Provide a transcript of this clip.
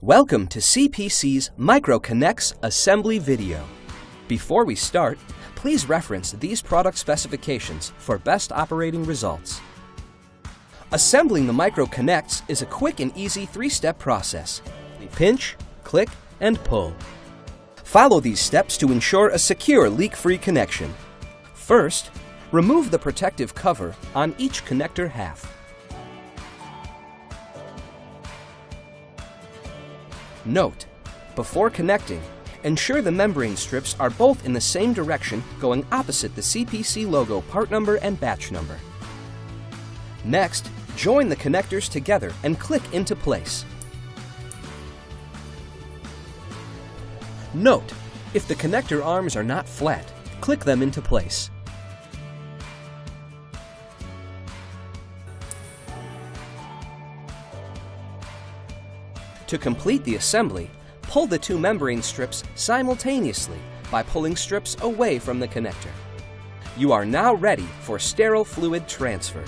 Welcome to CPC's MicroCNX assembly video. Before we start, please reference these product specifications for best operating results. Assembling the MicroCNX is a quick and easy three-step process. Pinch, click, and pull. Follow these steps to ensure a secure leak-free connection. First, remove the protective cover on each connector half. Note: before connecting, ensure the membrane strips are both in the same direction, going opposite the CPC logo part number and batch number. Next, join the connectors together and click into place. Note: if the connector arms are not flat, click them into place. To complete the assembly, pull the two membrane strips simultaneously by pulling strips away from the connector. You are now ready for sterile fluid transfer.